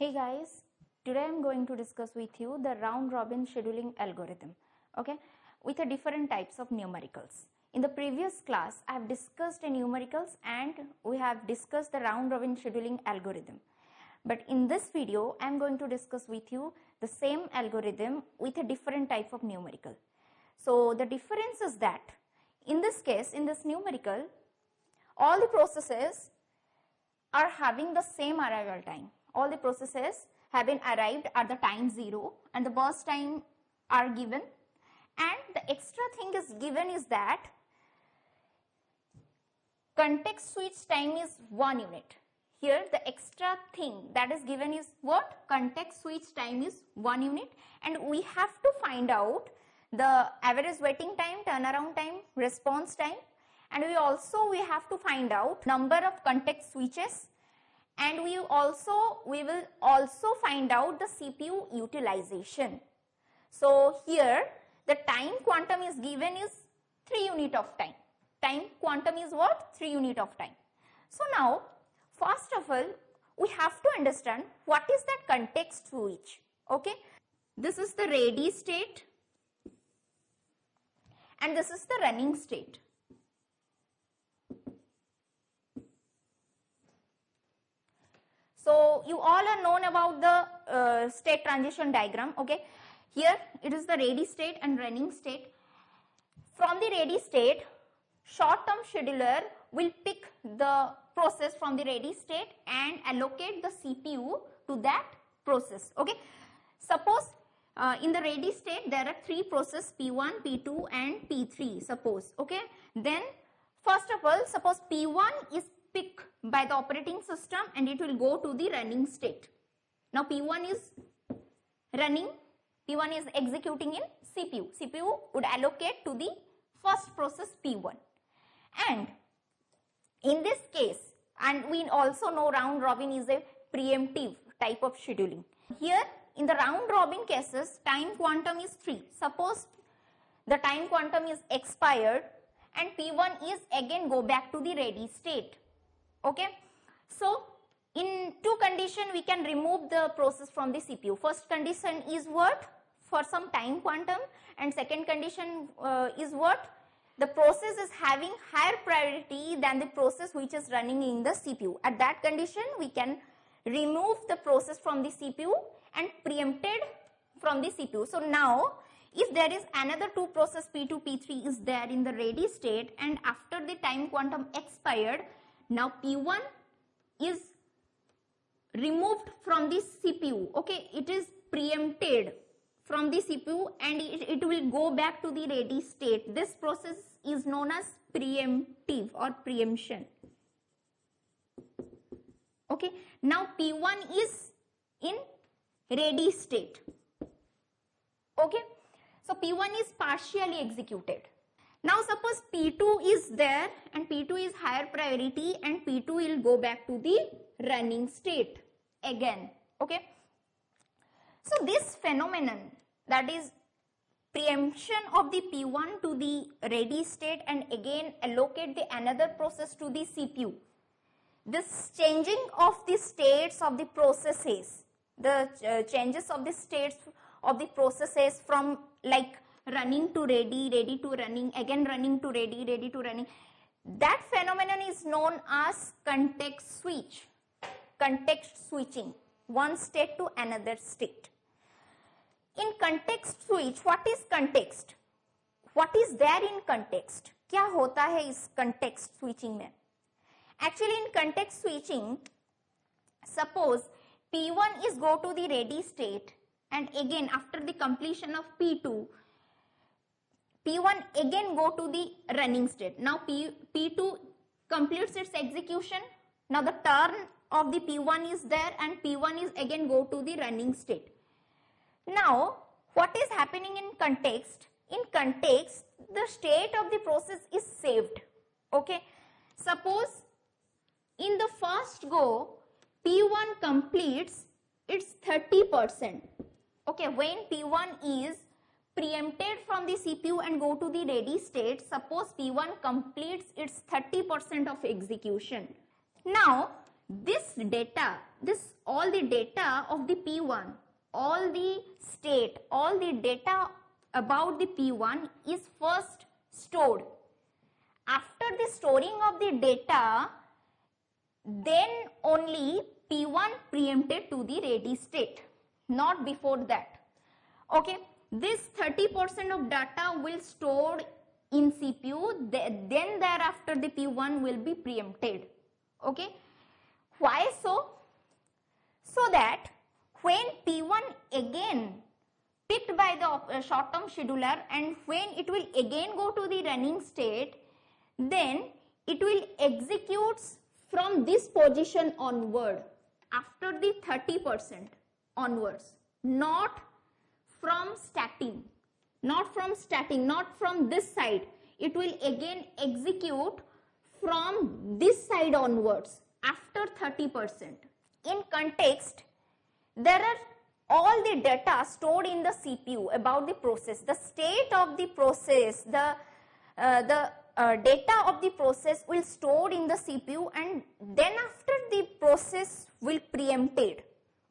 Hey guys, today I am going to discuss with you the round robin scheduling algorithm, okay, with a different types of numericals. In the previous class, I have discussed numericals and we have discussed the round robin scheduling algorithm. But in this video, I am going to discuss with you the same algorithm with a different type of numerical. So the difference is that in this case, in this numerical, all the processes are having the same arrival time. All the processes have been arrived at the time 0 and the burst time are given, and the extra thing is given is that context switch time is 1 unit. Here the extra thing that is given is what? Context switch time is 1 unit, and we have to find out the average waiting time, turnaround time, response time, and we have to find out number of context switches, and we will also find out the CPU utilization. So here the time quantum is given is 3 unit of time. Time quantum is what? 3 unit of time. So now first of all we have to understand what is that context switch. Okay, this is the ready state and this is the running state. So you all are known about the state transition diagram. Okay, here it is the ready state and running state. From the ready state, short term scheduler will pick the process from the ready state and allocate the CPU to that process. Okay, suppose in the ready state there are 3 processes, P1, P2 and P3 suppose. Okay, then first of all suppose P1 is picked by the operating system and it will go to the running state. Now P1 is running, P1 is executing in CPU. CPU would allocate to the first process P1. And in this case, and we also know round robin is a preemptive type of scheduling. Here in the round robin cases, time quantum is 3. Suppose the time quantum is expired and P1 is again go back to the ready state. Okay, so in 2 conditions we can remove the process from the CPU. First condition is what? For some time quantum, and second condition is what? The process is having higher priority than the process which is running in the CPU. At that condition we can remove the process from the CPU and preempted from the CPU. So now if there is another 2 process P2, P3 is there in the ready state and after the time quantum expired, now P1 is removed from the CPU. Okay, it is preempted from the CPU and it will go back to the ready state. This process is known as preemptive or preemption. Okay, now P1 is in ready state. Okay, so P1 is partially executed. Now suppose P2 is there and P2 is higher priority and P2 will go back to the running state again. Okay, so this phenomenon, that is preemption of the P1 to the ready state and again allocate the another process to the CPU. This changing of the states of the processes, the changes of the states of the processes from like running to ready, ready to running, again running to ready, ready to running. That phenomenon is known as context switch, context switching, one state to another state. In context switch, what is context? What is there in context? क्या होता है इस context switching में? Actually in context switching, suppose P1 is go to the ready state and again after the completion of P2, P1 again go to the running state. Now P2 completes its execution. Now the turn of the P1 is there and P1 is again go to the running state. Now what is happening in context? In context, the state of the process is saved. Okay, suppose in the first go P1 completes its 30%. Okay, when P1 is preempted from the CPU and go to the ready state, suppose P1 completes its 30% of execution. Now this data, all the data of the P1, all the state, all the data about the P1 is first stored. After the storing of the data, then only P1 preempted to the ready state, not before that. Okay, this 30% of data will stored in CPU, then thereafter the P1 will be preempted. Okay, why so? So that when P1 again picked by the short-term scheduler and when it will again go to the running state, then it will execute from this position onward, after the 30% onwards, not from starting, not from this side. It will again execute from this side onwards after 30%. In context, there are all the data stored in the CPU about the process, the state of the process, the data of the process will stored in the CPU, and then after the process will preempted.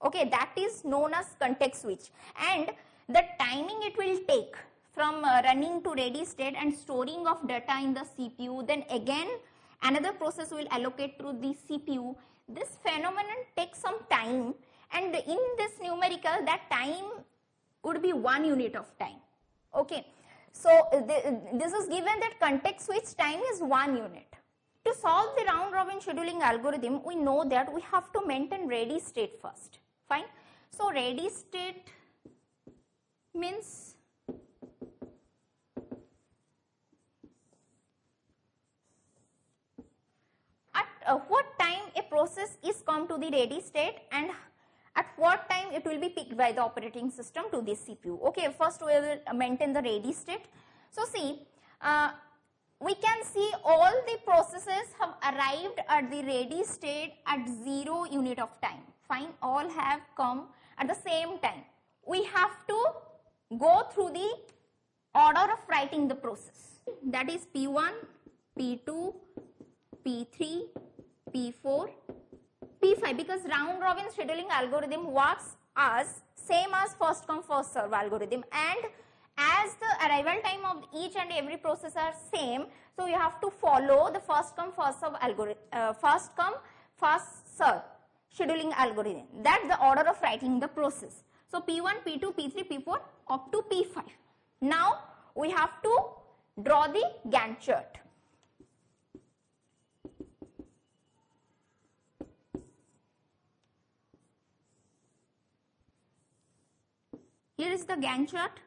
Okay, that is known as context switch, and the timing it will take from running to ready state and storing of data in the CPU, then again another process will allocate to the CPU. This phenomenon takes some time, and in this numerical that time would be 1 unit of time. Okay, so this is given that context switch time is 1 unit. To solve the round robin scheduling algorithm, we know that we have to maintain ready state first. Fine. So ready state means at what time a process is come to the ready state and at what time it will be picked by the operating system to the CPU. Okay, first we will maintain the ready state. So see, we can see all the processes have arrived at the ready state at 0 unit of time. Fine, all have come at the same time. We have to go through the order of writing the process. That is P1, P2, P3, P4, P5, because round robin scheduling algorithm works as same as first come first serve algorithm, and as the arrival time of each and every process are same, so you have to follow the first come first serve algorithm, first come first serve scheduling algorithm. That's the order of writing the process. So P1, P2, P3, P4 up to P5. Now we have to draw the Gantt chart. Here is the Gantt chart.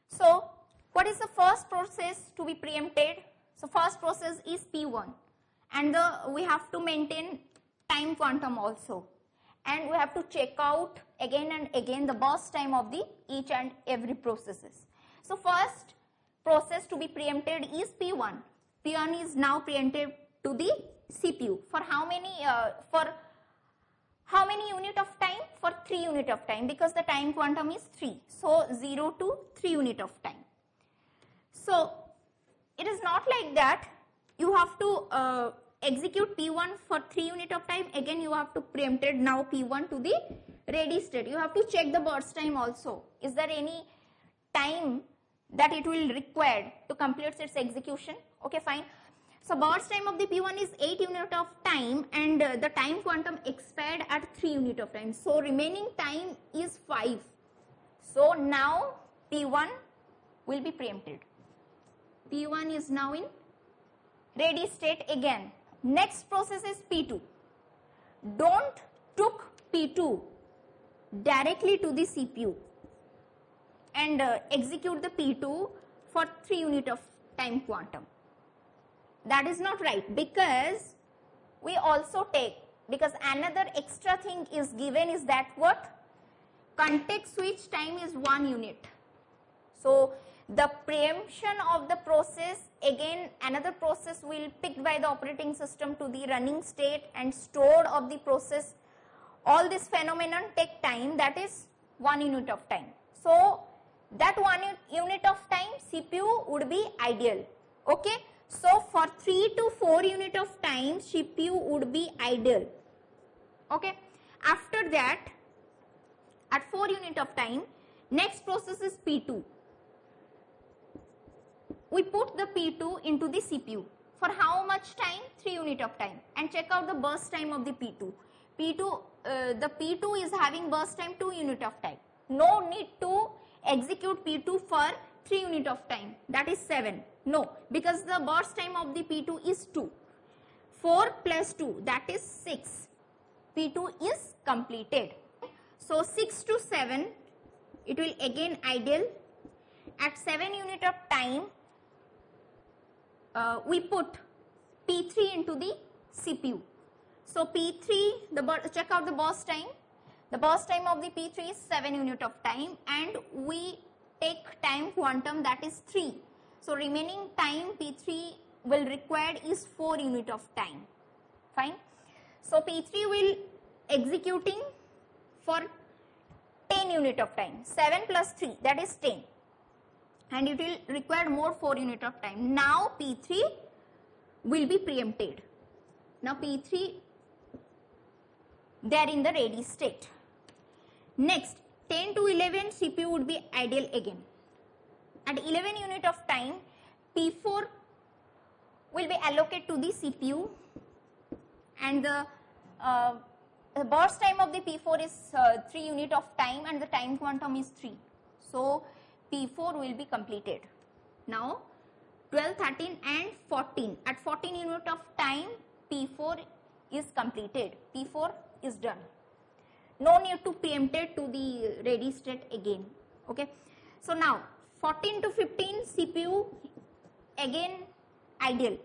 So what is the first process to be preempted? So first process is P1, and we have to maintain time quantum also, and we have to check out again and again the burst time of the each and every processes. So first process to be preempted is P1. P1 is now preempted to the CPU for how many unit of time? For 3 unit of time, because the time quantum is 3. So 0 to 3 unit of time. So it is not like that you have to execute P1 for 3 unit of time, again you have to preempted now P1 to the ready state. You have to check the burst time also. Is there any time that it will require to complete its execution? Okay, fine. So burst time of the P1 is 8 unit of time, and the time quantum expired at 3 unit of time. So remaining time is 5. So now P1 will be preempted. P1 is now in ready state again. Next process is P2. Don't took P2 directly to the CPU and execute the P2 for 3 unit of time quantum. That is not right, because we also take, because another extra thing is given is that what? Context switch time is 1 unit. So the preemption of the process, again another process will picked by the operating system to the running state and stored of the process. All this phenomenon take time, that is 1 unit of time. So that 1 unit of time CPU would be idle. Okay. So for 3 to 4 unit of time CPU would be idle. Okay. After that, at 4 unit of time, next process is P2. We put the P2 into the CPU. For how much time? 3 unit of time. And check out the burst time of the P2. The P2 is having burst time 2 unit of time. No need to execute P2 for 3 unit of time, that is 7. No, because the burst time of the P2 is 2. 4 plus 2, that is 6. P2 is completed. So 6 to 7, it will again idle. At 7 unit of time, we put P3 into the CPU. So P3, check out the burst time. The burst time of the P3 is 7 unit of time, and we take time quantum, that is 3. So remaining time P3 will require is 4 unit of time. Fine. So P3 will executing for 10 unit of time. 7 plus 3, that is 10. And it will require more 4 unit of time. Now P3 will be preempted. Now P3, they are in the ready state. Next, 10 to 11 CPU would be idle again. At 11 unit of time, P4 will be allocated to the CPU, and the burst time of the P4 is 3 unit of time, and the time quantum is 3. So P4 will be completed. Now 12, 13 and 14. At 14 unit of time, P4 is completed. P4 is done. No need to preempt it to the ready state again. Okay. So now 14 to 15 CPU again idle.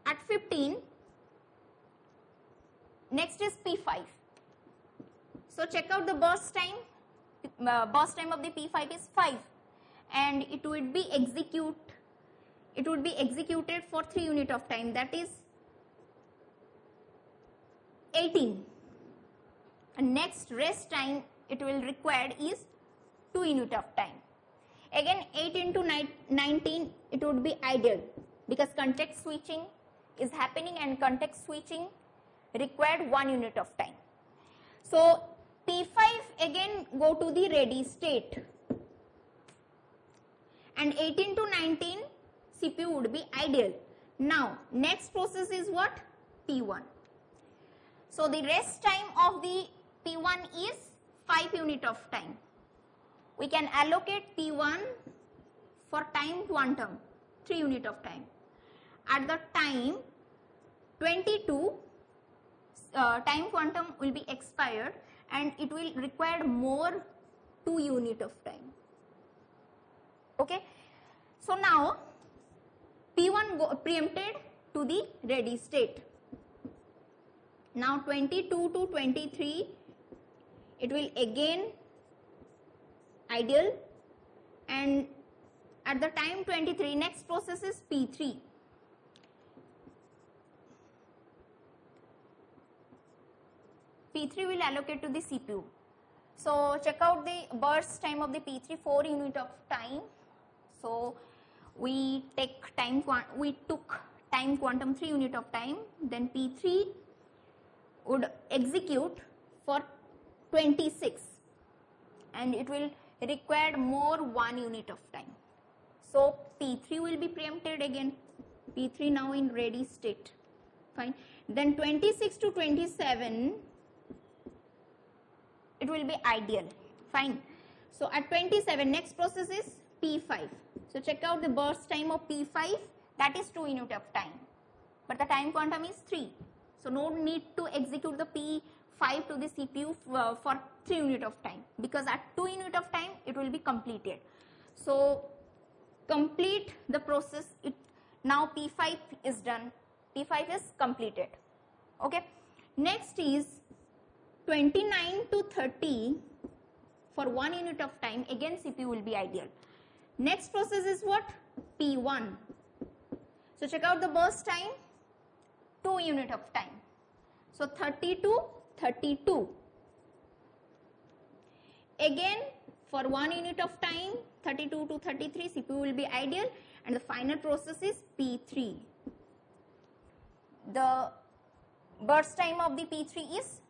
At 15, next is P5. So check out the burst time. Burst time of the P5 is 5, and it would be executed for 3 unit of time, that is 18. And next rest time it will require is 2 unit of time. Again 8 into 19, it would be idle, because context switching is happening, and context switching required 1 unit of time. So P5 again go to the ready state, and 18 to 19 CPU would be idle. Now next process is what? P1. So the rest time of the P1 is 5 unit of time. We can allocate P1 for time quantum 3 unit of time. At the time 22, time quantum will be expired, and it will require more 2 unit of time. Okay. So now P1 preempted to the ready state. Now 22 to 23, it will again idle, and at the time 23, next process is P3. P3 will allocate to the CPU. So check out the burst time of the P3, 4 unit of time. So we took time quantum 3 unit of time. Then P3 would execute for 26, and it will require more 1 unit of time. So P3 will be preempted again. P3 now in ready state. Fine. Then 26 to 27, it will be ideal. Fine. So at 27, next process is P5. So check out the burst time of P5, that is 2 unit of time, but the time quantum is 3. So no need to execute the P5 to the CPU for 3 unit of time, because at 2 unit of time it will be completed. So complete the process. Now P5 is done. P5 is completed. Okay. Next is 29 to 30 for 1 unit of time. Again CPU will be ideal. Next process is what? P1. So check out the burst time, 2 unit of time. So 30 to 32. Again for 1 unit of time, 32 to 33, CPU will be ideal, and the final process is P3. The burst time of the P3 is,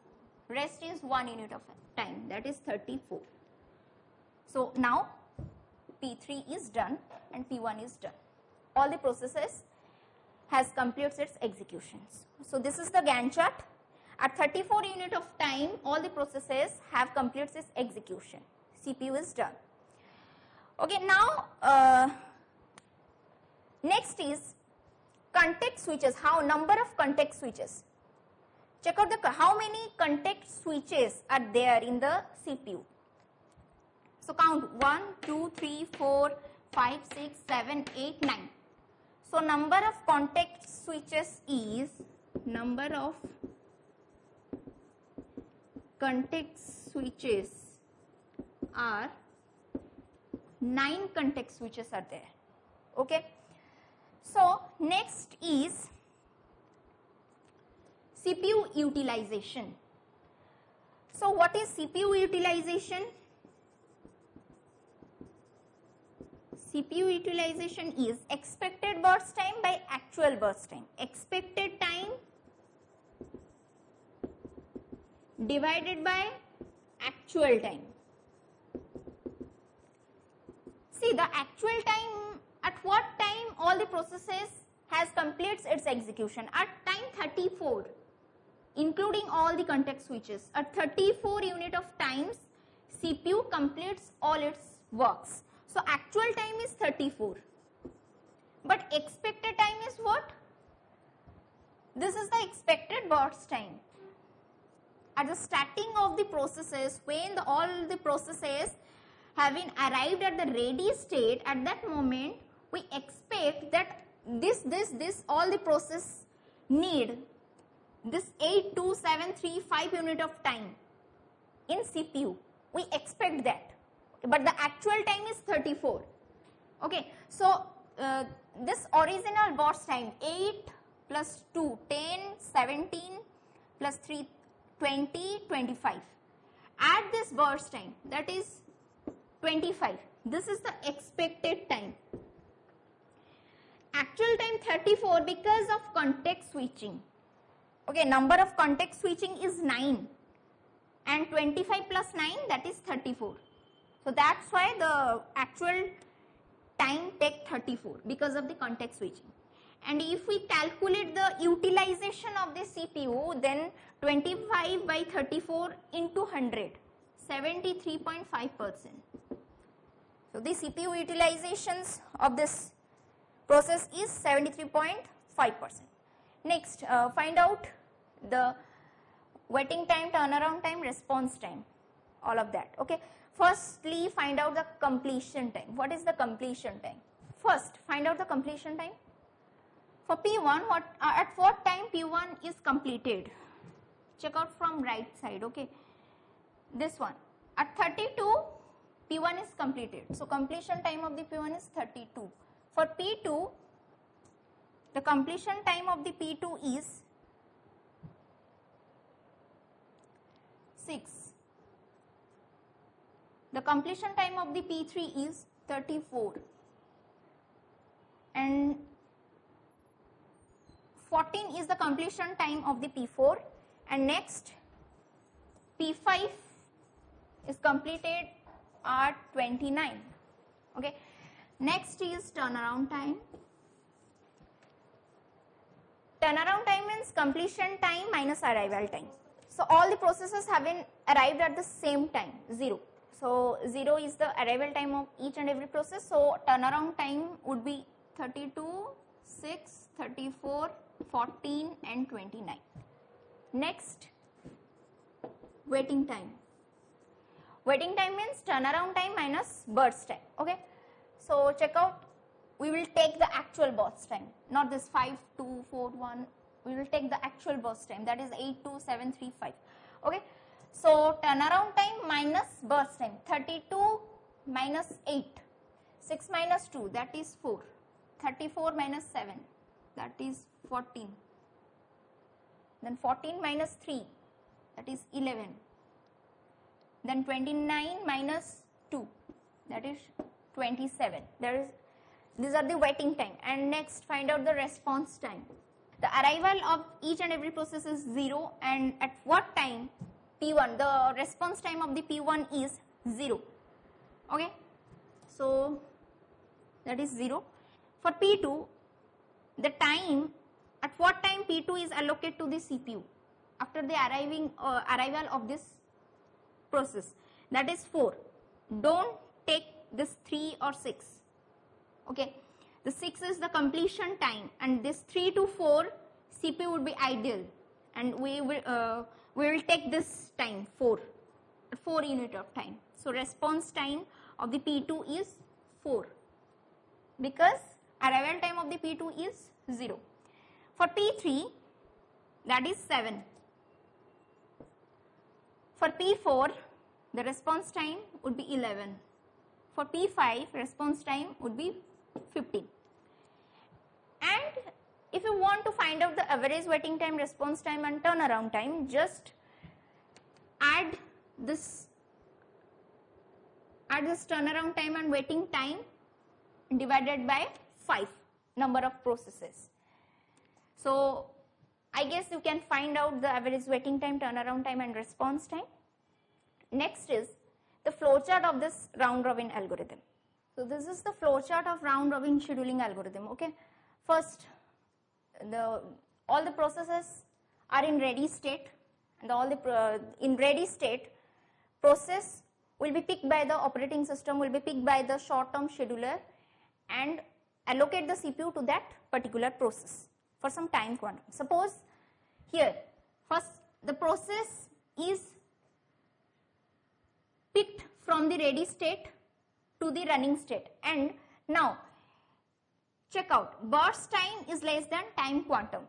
rest is 1 unit of time, that is 34. So now P3 is done and P1 is done. All the processes has completed its executions. So this is the Gantt chart. At 34 unit of time, all the processes have completed its execution. CPU is done. Okay, now next is context switches. How number of context switches? Check out how many context switches are there in the CPU. So count 1, 2, 3, 4, 5, 6, 7, 8, 9. So number of context switches is, number of context switches are 9 context switches are there. Okay. So next is CPU utilization. So what is CPU utilization? CPU utilization is expected burst time by actual burst time. Expected time divided by actual time. See, the actual time, at what time all the processes has completes its execution? At time 34, including all the context switches. At 34 unit of times, CPU completes all its works. So actual time is 34, but expected time is what? This is the expected burst time. At the starting of the processes, when all the processes have been arrived at the ready state, at that moment we expect that this all the process need this 8, 2, 7, 3, 5 unit of time in CPU. We expect that. But the actual time is 34. Okay, so this original burst time 8 plus 2, 10, 17 plus 3, 20, 25. Add this burst time, that is 25. This is the expected time. Actual time 34 because of context switching. Okay, number of context switching is 9 and 25 plus 9, that is 34. So that's why the actual time take 34 because of the context switching. And if we calculate the utilization of the CPU, then 25 by 34 into 100, 73.5%. So the CPU utilizations of this process is 73.5%. Next, find out the waiting time, turnaround time, response time, all of that. Okay. Firstly, find out the completion time. What is the completion time? First, find out the completion time. For P1, at what time P1 is completed? Check out from right side, okay. This one. At 32, P1 is completed. So, completion time of the P1 is 32. For P2, the completion time of the P2 is 6. The completion time of the P3 is 34 and 14 is the completion time of the P4, and next P5 is completed at 29. Okay. Next is turnaround time. Turnaround time means completion time minus arrival time. So all the processes have been arrived at the same time, 0. So 0 is the arrival time of each and every process. So turnaround time would be 32, 6, 34, 14 and 29. Next, waiting time. Waiting time means turnaround time minus burst time. Okay. So check out, we will take the actual burst time, not this 5, 2, 4, 1. We will take the actual burst time, that is 8, 2, 7, 3, 5. Okay. So turnaround time minus burst time, 32 minus 8, 6 minus 2, that is 4, 34 minus 7, that is 14, then 14 minus 3, that is 11, then 29 minus 2, that is 27. These are the waiting time. And next, find out the response time. the arrival of each and every process is 0, and at what time P1, the response time of the P1 is 0. Okay, so that is 0. For P2, the time, at what time P2 is allocated to the CPU after the arrival of this process, that is 4. Don't take this 3 or 6. Okay, the 6 is the completion time, and this 3 to 4 CPU would be idle, and we will take this time 4 unit of time. So response time of the P2 is 4 because arrival time of the P2 is 0. For P3, that is 7. For P4, the response time would be 11. For P5, response time would be 15. And if you want to find out the average waiting time, response time and turnaround time, just add this turnaround time and waiting time divided by 5 number of processes. So I guess you can find out the average waiting time, turnaround time and response time. Next is the flowchart of this round robin algorithm. So this is the flowchart of round robin scheduling algorithm. Okay, first all the processes are in ready state, and in ready state process will be picked by the operating system, will be picked by the short term scheduler and allocate the CPU to that particular process for some time quantum. Suppose here first the process is picked from the ready state to the running state, and now check out, burst time is less than time quantum.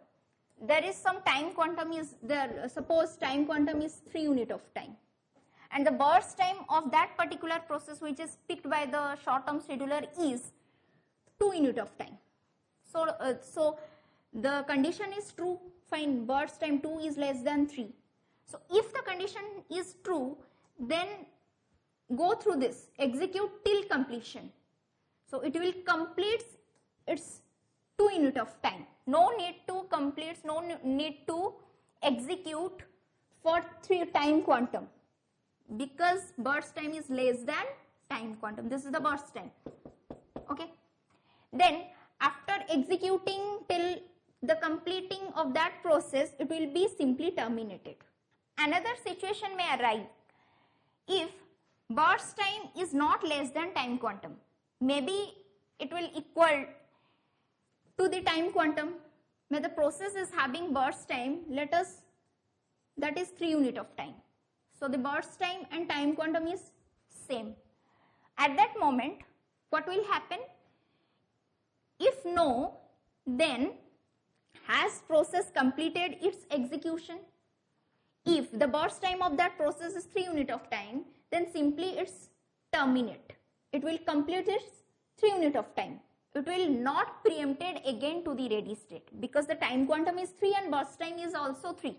There is some time quantum is there, suppose time quantum is 3 unit of time, and the burst time of that particular process which is picked by the short term scheduler is 2 unit of time. So the condition is true, fine, burst time 2 is less than 3. So if the condition is true, then go through this, execute till completion. So it will complete its 2 unit of time. No need to complete, no need to execute for 3 time quantum because burst time is less than time quantum. This is the burst time. Okay. Then after executing till the completing of that process, it will be simply terminated. Another situation may arise if burst time is not less than time quantum. Maybe it will equal to the time quantum. Where the process is having burst time, let us, that is 3 unit of time. So the burst time and time quantum is same. At that moment, what will happen? If no, then has process completed its execution? If the burst time of that process is 3 unit of time, then simply it's terminate. It will complete its 3 unit of time. It will not preempted again to the ready state because the time quantum is 3 and burst time is also 3.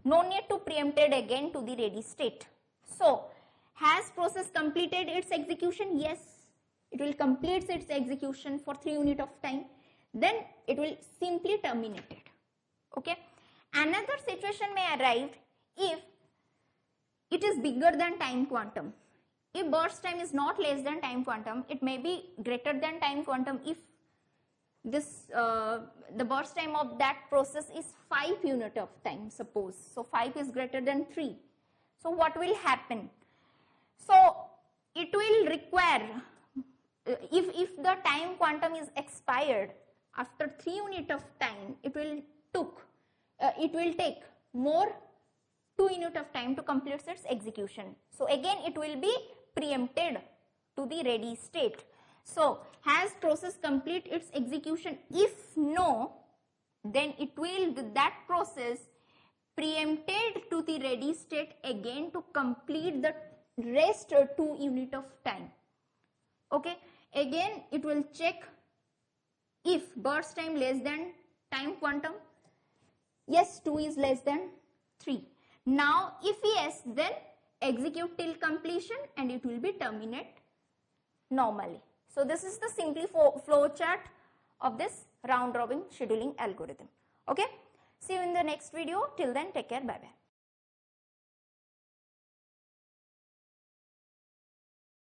No need to preempted again to the ready state. So has process completed its execution? Yes, it will complete its execution for 3 unit of time. Then it will simply terminate it. Okay. Another situation may arise if it is bigger than time quantum. If burst time is not less than time quantum, it may be greater than time quantum if this the burst time of that process is 5 unit of time, suppose. So 5 is greater than 3. So what will happen? So it will require, if the time quantum is expired after 3 unit of time, it will take more 2 unit of time to complete its execution. So again it will be preempted to the ready state. So has process complete its execution? If no, then it will, that process preempted to the ready state again to complete the rest 2 unit of time. Okay, again it will check if burst time less than time quantum. Yes, 2 is less than 3. Now if yes, then execute till completion and it will be terminate normally. So this is the simple flow chart of this round robin scheduling algorithm. Okay, see you in the next video. Till then, take care. Bye bye.